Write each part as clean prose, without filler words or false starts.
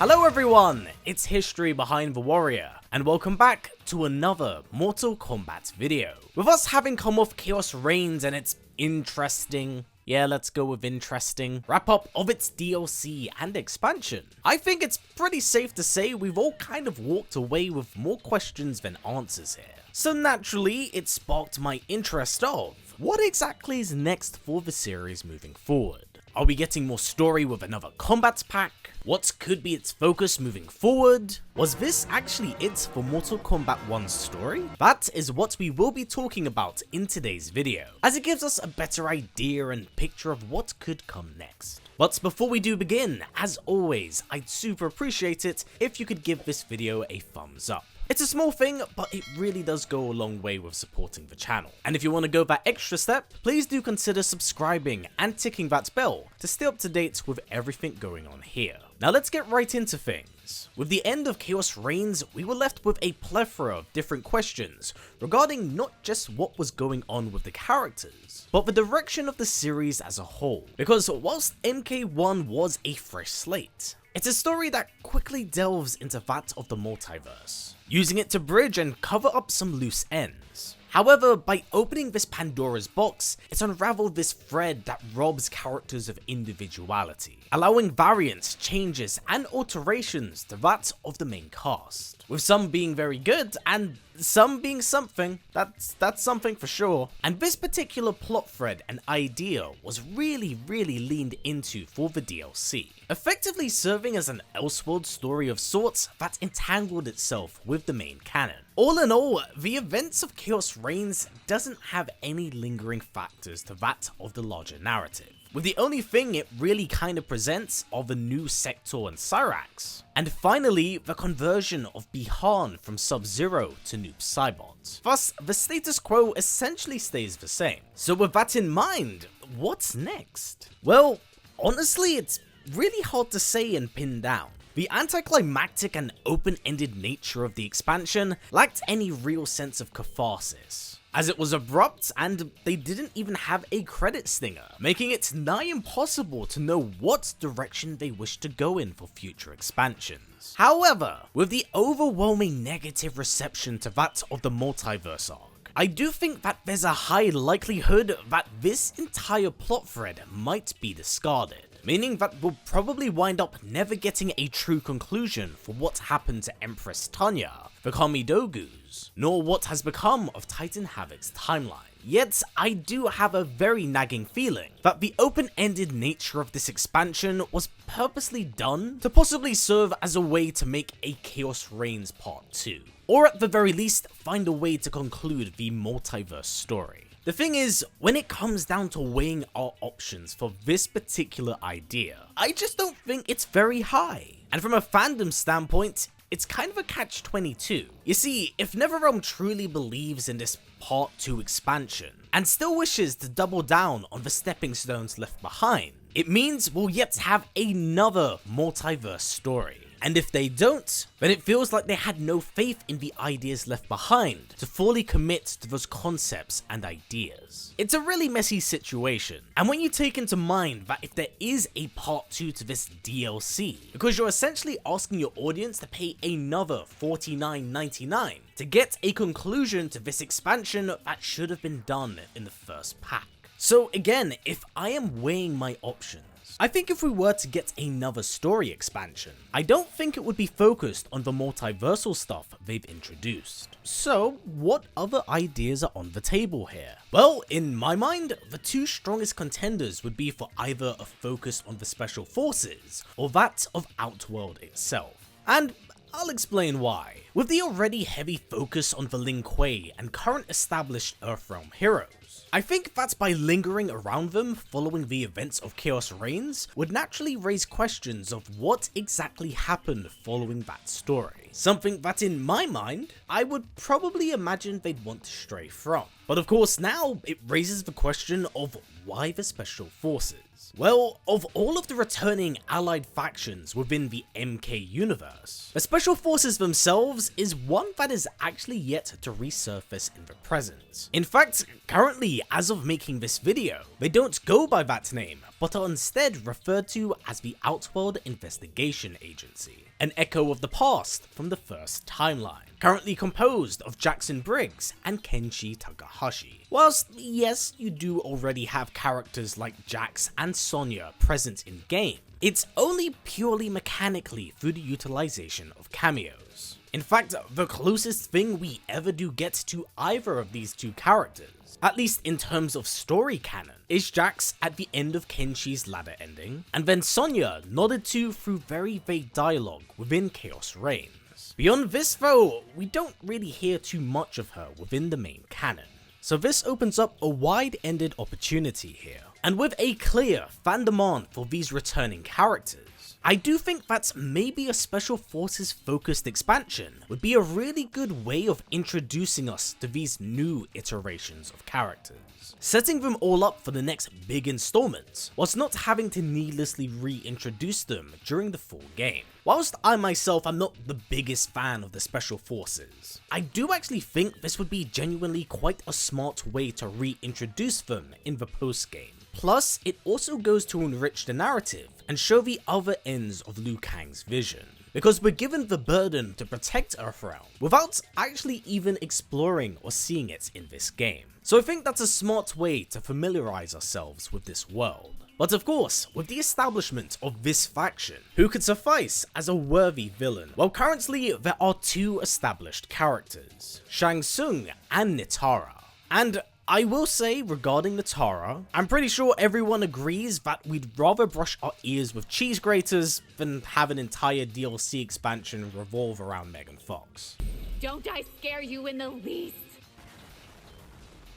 Hello everyone, it's History Behind the Warrior, and welcome back to another Mortal Kombat video. With us having come off Chaos Reigns and its interesting, yeah, let's go with interesting, wrap up of its DLC and expansion, I think it's pretty safe to say we've all kind of walked away with more questions than answers here. So naturally, it sparked my interest of, what exactly is next for the series moving forward? Are we getting more story with another Kombat pack? What could be its focus moving forward? Was this actually it for Mortal Kombat 1's story? That is what we will be talking about in today's video, as it gives us a better idea and picture of what could come next. But before we do begin, as always, I'd super appreciate it if you could give this video a thumbs up. It's a small thing, but it really does go a long way with supporting the channel. And if you want to go that extra step, please do consider subscribing and ticking that bell to stay up to date with everything going on here. Now let's get right into things. With the end of Chaos Reigns, we were left with a plethora of different questions regarding not just what was going on with the characters, but the direction of the series as a whole. Because whilst MK1 was a fresh slate, it's a story that quickly delves into that of the multiverse, using it to bridge and cover up some loose ends. However, by opening this Pandora's box, it's unraveled this thread that robs characters of individuality, allowing variants, changes, and alterations to that of the main cast, with some being very good and some being something. That's something for sure. And this particular plot thread and idea was really leaned into for the DLC, effectively serving as an Outworld story of sorts that entangled itself with the main canon. All in all, the events of Chaos Reigns doesn't have any lingering factors to that of the larger narrative, with the only thing it really kind of presents are the new Sector and Cyrax, and finally the conversion of Bihan from Sub-Zero to Noob Saibot. Thus, the status quo essentially stays the same. So with that in mind, what's next? Well, honestly, it's really hard to say and pin down. The anticlimactic and open-ended nature of the expansion lacked any real sense of catharsis, as it was abrupt and they didn't even have a credit stinger, making it nigh impossible to know what direction they wish to go in for future expansions. However, with the overwhelming negative reception to that of the multiverse arc, I do think that there's a high likelihood that this entire plot thread might be discarded, meaning that we'll probably wind up never getting a true conclusion for what happened to Empress Tanya, the Kamidogus, nor what has become of Titan Havoc's timeline. Yet, I do have a very nagging feeling that the open-ended nature of this expansion was purposely done to possibly serve as a way to make a Chaos Reigns Part 2, or at the very least, find a way to conclude the multiverse story. The thing is, when it comes down to weighing our options for this particular idea, I just don't think it's very high. And from a fandom standpoint, it's kind of a catch-22. You see, if NetherRealm truly believes in this Part 2 expansion, and still wishes to double down on the stepping stones left behind, it means we'll yet have another multiverse story. And if they don't, then it feels like they had no faith in the ideas left behind to fully commit to those concepts and ideas. It's a really messy situation, and when you take into mind that if there is a part 2 to this DLC, because you're essentially asking your audience to pay another $49.99 to get a conclusion to this expansion that should have been done in the first pack. So again, if I am weighing my options, I think if we were to get another story expansion, I don't think it would be focused on the multiversal stuff they've introduced. So what other ideas are on the table here? Well, in my mind, the two strongest contenders would be for either a focus on the special forces or that of Outworld itself. And I'll explain why. With the already heavy focus on the Lin Kuei and current established Earthrealm heroes, I think that by lingering around them following the events of Chaos Reigns would naturally raise questions of what exactly happened following that story. Something that in my mind, I would probably imagine they'd want to stray from. But of course now, it raises the question of why the Special Forces? Well, of all of the returning allied factions within the MK universe, the Special Forces themselves themselves is one that is actually yet to resurface in the present. In fact, currently, as of making this video, they don't go by that name, but are instead referred to as the Outworld Investigation Agency, an echo of the past from the first timeline, currently composed of Jackson Briggs and Kenshi Takahashi. Whilst, yes, you do already have characters like Jax and Sonya present in game, it's only purely mechanically through the utilization of cameos. In fact, the closest thing we ever do get to either of these two characters, at least in terms of story canon, is Jax at the end of Kenshi's ladder ending, and then Sonya nodded to through very vague dialogue within Chaos Reigns. Beyond this though, we don't really hear too much of her within the main canon. So this opens up a wide-ended opportunity here. And with a clear fan demand for these returning characters, I do think that maybe a Special Forces focused expansion would be a really good way of introducing us to these new iterations of characters, setting them all up for the next big installment, whilst not having to needlessly reintroduce them during the full game. Whilst I myself am not the biggest fan of the Special Forces, I do actually think this would be genuinely quite a smart way to reintroduce them in the post-game. Plus, it also goes to enrich the narrative and show the other ends of Liu Kang's vision, because we're given the burden to protect Earthrealm without actually even exploring or seeing it in this game. So I think that's a smart way to familiarize ourselves with this world. But of course, with the establishment of this faction, who could suffice as a worthy villain? Well, currently there are two established characters, Shang Tsung and Nitara. And I will say regarding Nitara, I'm pretty sure everyone agrees that we'd rather brush our ears with cheese graters than have an entire DLC expansion revolve around Megan Fox. Don't I scare you in the least?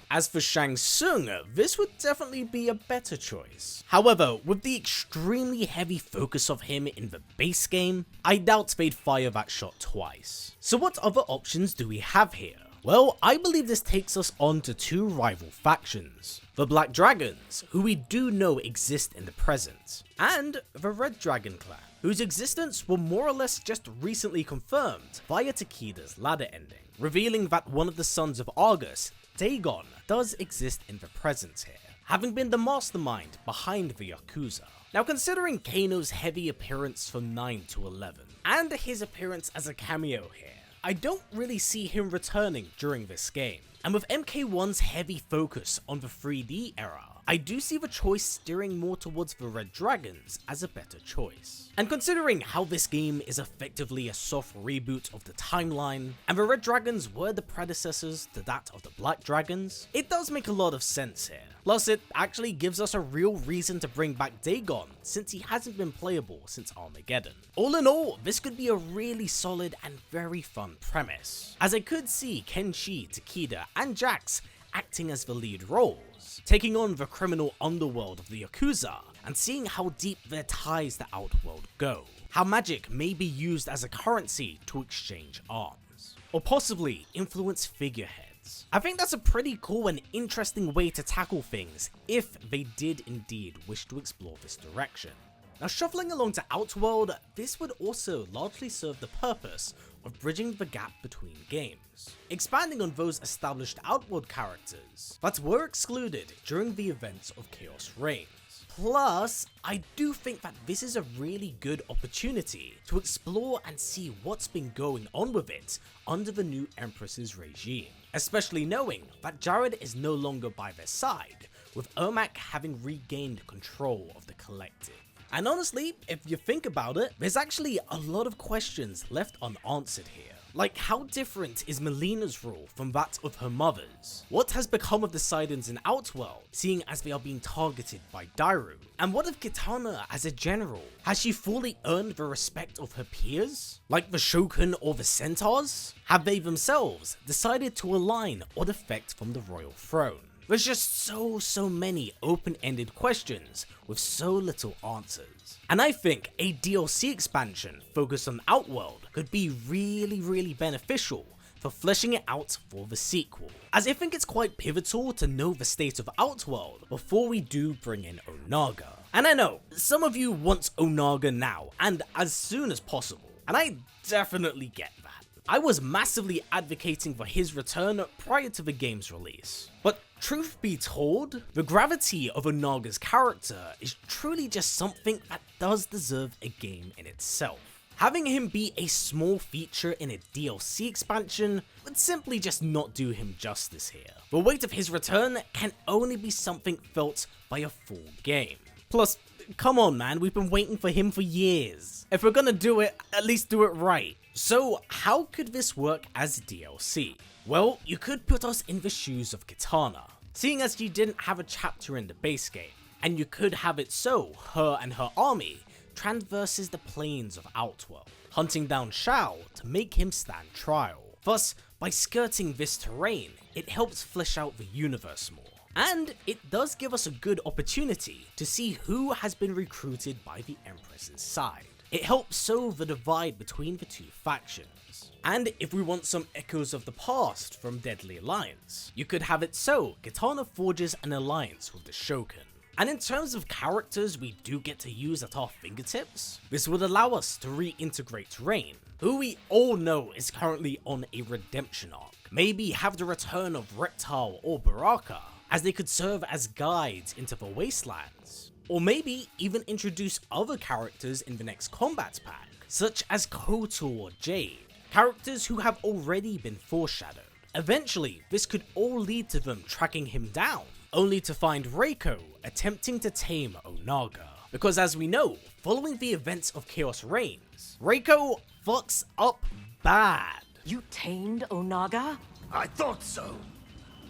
As for Shang Tsung, this would definitely be a better choice. However, with the extremely heavy focus of him in the base game, I doubt they'd fire that shot twice. So what other options do we have here? Well, I believe this takes us on to two rival factions. The Black Dragons, who we do know exist in the present, and the Red Dragon Clan, whose existence were more or less just recently confirmed via Takeda's ladder ending, revealing that one of the sons of Argus, Dagon, does exist in the present here, having been the mastermind behind the Yakuza. Now, considering Kano's heavy appearance from 9 to 11, and his appearance as a cameo here, I don't really see him returning during this game. And with MK1's heavy focus on the 3D era, I do see the choice steering more towards the Red Dragons as a better choice. And considering how this game is effectively a soft reboot of the timeline, and the Red Dragons were the predecessors to that of the Black Dragons, it does make a lot of sense here. Plus, it actually gives us a real reason to bring back Dagon, since he hasn't been playable since Armageddon. All in all, this could be a really solid and very fun premise, as I could see Kenshi, Takeda, and Jax acting as the lead roles, taking on the criminal underworld of the Yakuza, and seeing how deep their ties to Outworld go, how magic may be used as a currency to exchange arms, or possibly influence figureheads. I think that's a pretty cool and interesting way to tackle things if they did indeed wish to explore this direction. Now, shuffling along to Outworld, this would also largely serve the purpose of bridging the gap between games, expanding on those established Outworld characters that were excluded during the events of Chaos Reigns. Plus, I do think that this is a really good opportunity to explore and see what's been going on with it under the new Empress's regime, especially knowing that Jared is no longer by their side, with Ermac having regained control of the collective. And honestly, if you think about it, there's actually a lot of questions left unanswered here. Like, how different is Melina's role from that of her mother's? What has become of the Sidons in Outworld, seeing as they are being targeted by Dairu? And what of Kitana as a general? Has she fully earned the respect of her peers? Like the Shogun or the Centaurs? Have they themselves decided to align or defect from the royal throne? There's just so many open-ended questions with so little answers. And I think a DLC expansion focused on Outworld could be really beneficial for fleshing it out for the sequel, as I think it's quite pivotal to know the state of Outworld before we do bring in Onaga. And I know, some of you want Onaga now and as soon as possible, and I definitely get that. I was massively advocating for his return prior to the game's release. But truth be told, the gravity of Onaga's character is truly just something that does deserve a game in itself. Having him be a small feature in a DLC expansion would simply just not do him justice here. The weight of his return can only be something felt by a full game. Plus, come on man, we've been waiting for him for years. If we're gonna do it, at least do it right. So how could this work as DLC? Well, you could put us in the shoes of Kitana, seeing as you didn't have a chapter in the base game, and you could have it so her and her army traverses the plains of Outworld, hunting down Shao to make him stand trial. Thus, by skirting this terrain, it helps flesh out the universe more. And it does give us a good opportunity to see who has been recruited by the Empress's side. It helps sow the divide between the two factions. And if we want some echoes of the past from Deadly Alliance, you could have it so Kitana forges an alliance with the Shogun. And in terms of characters we do get to use at our fingertips, this would allow us to reintegrate Rain, who we all know is currently on a redemption arc. Maybe have the return of Reptile or Baraka, as they could serve as guides into the wastelands. Or maybe even introduce other characters in the next Kombat pack, such as Kotal or Jade, characters who have already been foreshadowed. Eventually, this could all lead to them tracking him down, only to find Reiko attempting to tame Onaga. Because as we know, following the events of Chaos Reigns, Reiko fucks up bad. You tamed Onaga? I thought so,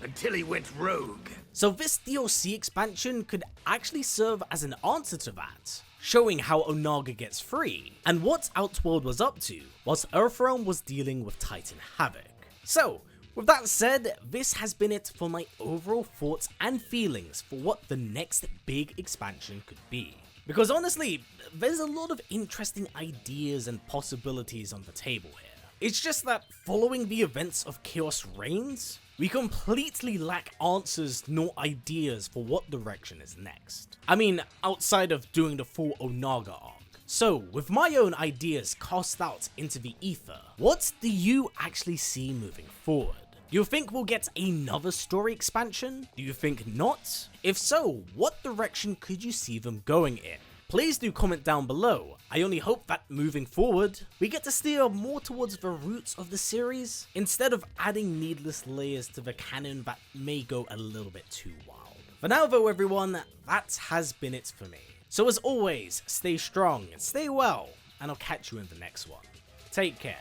until he went rogue. So this DLC expansion could actually serve as an answer to that, showing how Onaga gets free, and what Outworld was up to, whilst Earthrealm was dealing with Titan Havoc. So, with that said, this has been it for my overall thoughts and feelings for what the next big expansion could be. Because honestly, there's a lot of interesting ideas and possibilities on the table here. It's just that following the events of Chaos Reigns, we completely lack answers nor ideas for what direction is next. I mean, outside of doing the full Onaga arc. So, with my own ideas cast out into the ether, what do you actually see moving forward? Do you think we'll get another story expansion? Do you think not? If so, what direction could you see them going in? Please do comment down below. I only hope that moving forward, we get to steer more towards the roots of the series, instead of adding needless layers to the canon that may go a little bit too wild. For now though everyone, that has been it for me. So as always, stay strong and stay well, and I'll catch you in the next one. Take care.